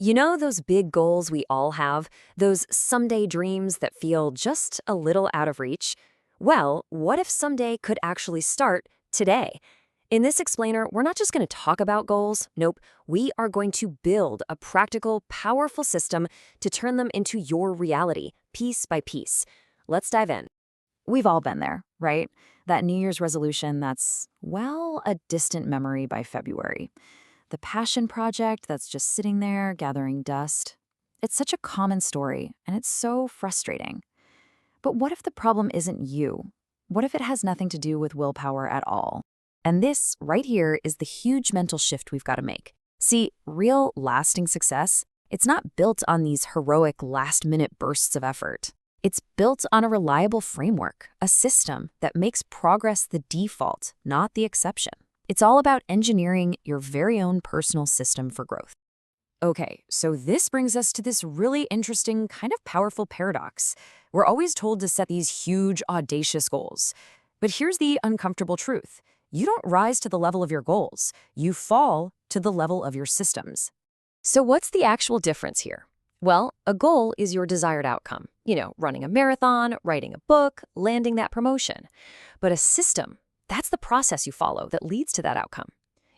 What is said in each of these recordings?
You know those big goals we all have? Those someday dreams that feel just a little out of reach? Well, what if someday could actually start today? In this explainer, we're not just going to talk about goals. Nope, we are going to build a practical, powerful system to turn them into your reality, piece by piece. Let's dive in. We've all been there, right? That New Year's resolution that's, well, a distant memory by February. The passion project that's just sitting there gathering dust. It's such a common story, and it's so frustrating. But what if the problem isn't you? What if it has nothing to do with willpower at all? And this, right here, is the huge mental shift we've got to make. See, real, lasting success, it's not built on these heroic last-minute bursts of effort. It's built on a reliable framework, a system that makes progress the default, not the exception. It's all about engineering your very own personal system for growth. Okay, so this brings us to this really interesting, kind of powerful paradox. We're always told to set these huge, audacious goals. But here's the uncomfortable truth. You don't rise to the level of your goals. You fall to the level of your systems. So what's the actual difference here? Well, a goal is your desired outcome. You know, running a marathon, writing a book, landing that promotion. But a system, that's the process you follow that leads to that outcome.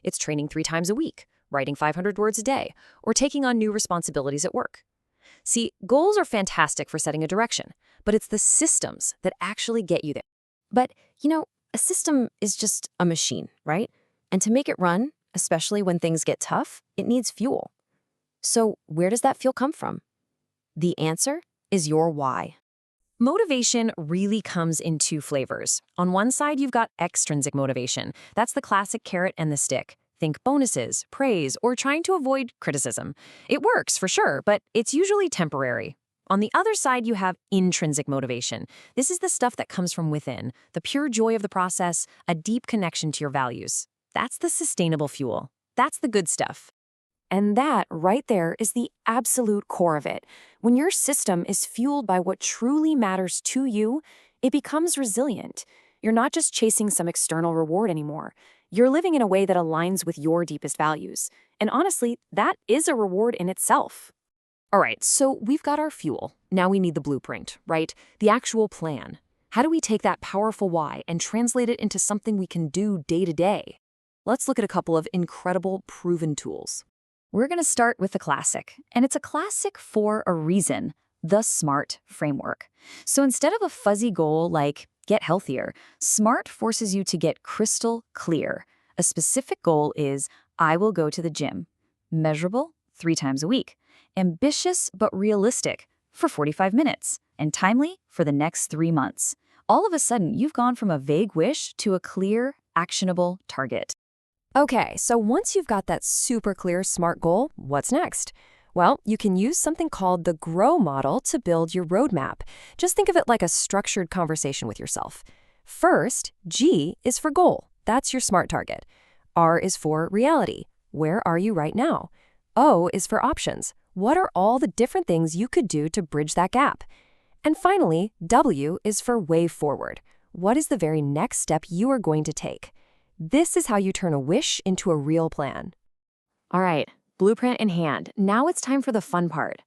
It's training 3 times a week, writing 500 words a day, or taking on new responsibilities at work. See, goals are fantastic for setting a direction, but it's the systems that actually get you there. But, a system is just a machine, right? And to make it run, especially when things get tough, it needs fuel. So where does that fuel come from? The answer is your why. Motivation really comes in 2 flavors. On one side, you've got extrinsic motivation. That's the classic carrot and the stick. Think bonuses, praise, or trying to avoid criticism. It works for sure, but it's usually temporary. On the other side, you have intrinsic motivation. This is the stuff that comes from within, the pure joy of the process, a deep connection to your values. That's the sustainable fuel. That's the good stuff. And that right there is the absolute core of it. When your system is fueled by what truly matters to you, it becomes resilient. You're not just chasing some external reward anymore. You're living in a way that aligns with your deepest values. And honestly, that is a reward in itself. All right, so we've got our fuel. Now we need the blueprint, right? The actual plan. How do we take that powerful why and translate it into something we can do day to day? Let's look at a couple of incredible proven tools. We're going to start with the classic, and it's a classic for a reason, the SMART framework. So instead of a fuzzy goal like get healthier, SMART forces you to get crystal clear. A specific goal is, I will go to the gym. Measurable, 3 times a week. Ambitious but realistic, for 45 minutes. And timely, for the next 3 months. All of a sudden, you've gone from a vague wish to a clear, actionable target. Okay, so once you've got that super clear SMART goal, what's next? Well, you can use something called the GROW model to build your roadmap. Just think of it like a structured conversation with yourself. First, G is for goal. That's your SMART target. R is for reality. Where are you right now? O is for options. What are all the different things you could do to bridge that gap? And finally, W is for way forward. What is the very next step you are going to take? This is how you turn a wish into a real plan. All right, blueprint in hand. Now it's time for the fun part,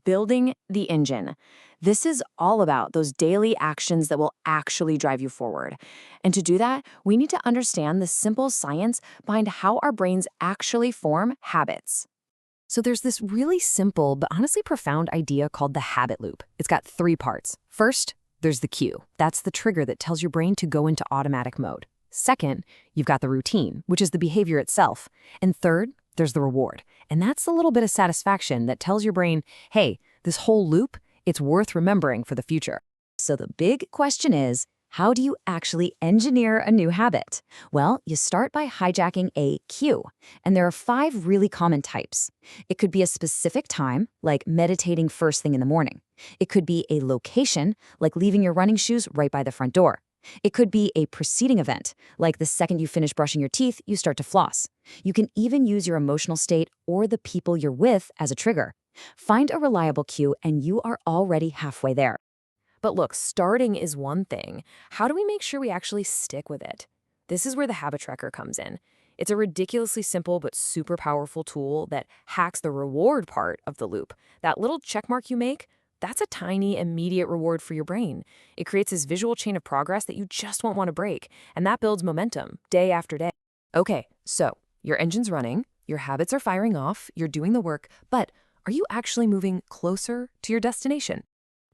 building the engine. This is all about those daily actions that will actually drive you forward. And to do that, we need to understand the simple science behind how our brains actually form habits. So there's this really simple but honestly profound idea called the habit loop. It's got 3 parts. First, there's the cue. That's the trigger that tells your brain to go into automatic mode. Second, you've got the routine, which is the behavior itself. And third, there's the reward. And that's the little bit of satisfaction that tells your brain, hey, this whole loop, it's worth remembering for the future. So the big question is, how do you actually engineer a new habit? Well, you start by hijacking a cue. And there are 5 really common types. It could be a specific time, like meditating first thing in the morning. It could be a location, like leaving your running shoes right by the front door. It could be a preceding event, like the second you finish brushing your teeth, you start to floss. You can even use your emotional state or the people you're with as a trigger. Find a reliable cue and you are already halfway there. But look, starting is one thing. How do we make sure we actually stick with it? This is where the habit tracker comes in. It's a ridiculously simple but super powerful tool that hacks the reward part of the loop. That little check mark you make, that's a tiny, immediate reward for your brain. It creates this visual chain of progress that you just won't want to break, and that builds momentum day after day. Okay, so your engine's running, your habits are firing off, you're doing the work, but are you actually moving closer to your destination?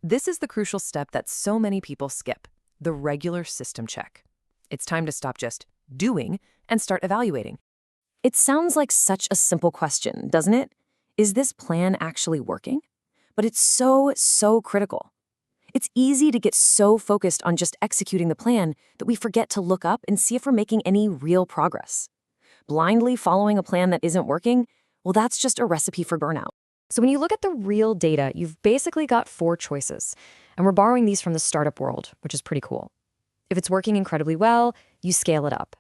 This is the crucial step that so many people skip, the regular system check. It's time to stop just doing and start evaluating. It sounds like such a simple question, doesn't it? Is this plan actually working? But it's so critical. It's easy to get so focused on just executing the plan that we forget to look up and see if we're making any real progress. Blindly following a plan that isn't working, well, that's just a recipe for burnout. So when you look at the real data, you've basically got 4 choices. And we're borrowing these from the startup world, which is pretty cool. If it's working incredibly well, you scale it up.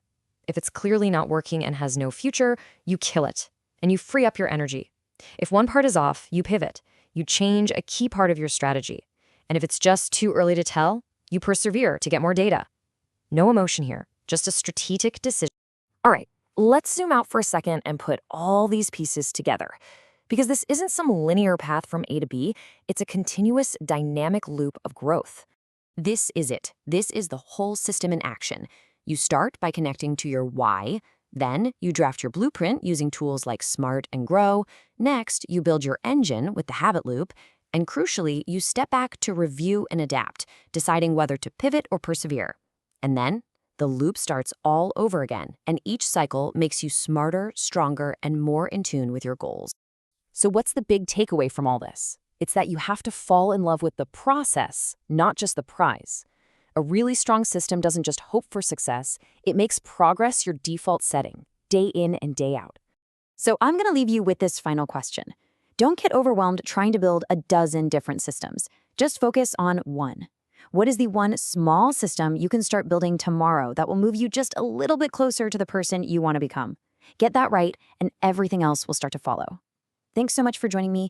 If it's clearly not working and has no future, you kill it, and you free up your energy. If one part is off, you pivot. You change a key part of your strategy. And if it's just too early to tell, you persevere to get more data. No emotion here, just a strategic decision. All right, let's zoom out for a second and put all these pieces together. Because this isn't some linear path from A to B, it's a continuous, dynamic loop of growth. This is it. This is the whole system in action. You start by connecting to your why. Then you draft your blueprint using tools like SMART and GROW. Next, you build your engine with the habit loop. And crucially, you step back to review and adapt, deciding whether to pivot or persevere. And then the loop starts all over again, and each cycle makes you smarter, stronger, and more in tune with your goals. So what's the big takeaway from all this? It's that you have to fall in love with the process, not just the prize. A really strong system doesn't just hope for success, it makes progress your default setting, day in and day out. So I'm going to leave you with this final question. Don't get overwhelmed trying to build a dozen different systems. Just focus on one. What is the one small system you can start building tomorrow that will move you just a little bit closer to the person you want to become? Get that right, and everything else will start to follow. Thanks so much for joining me.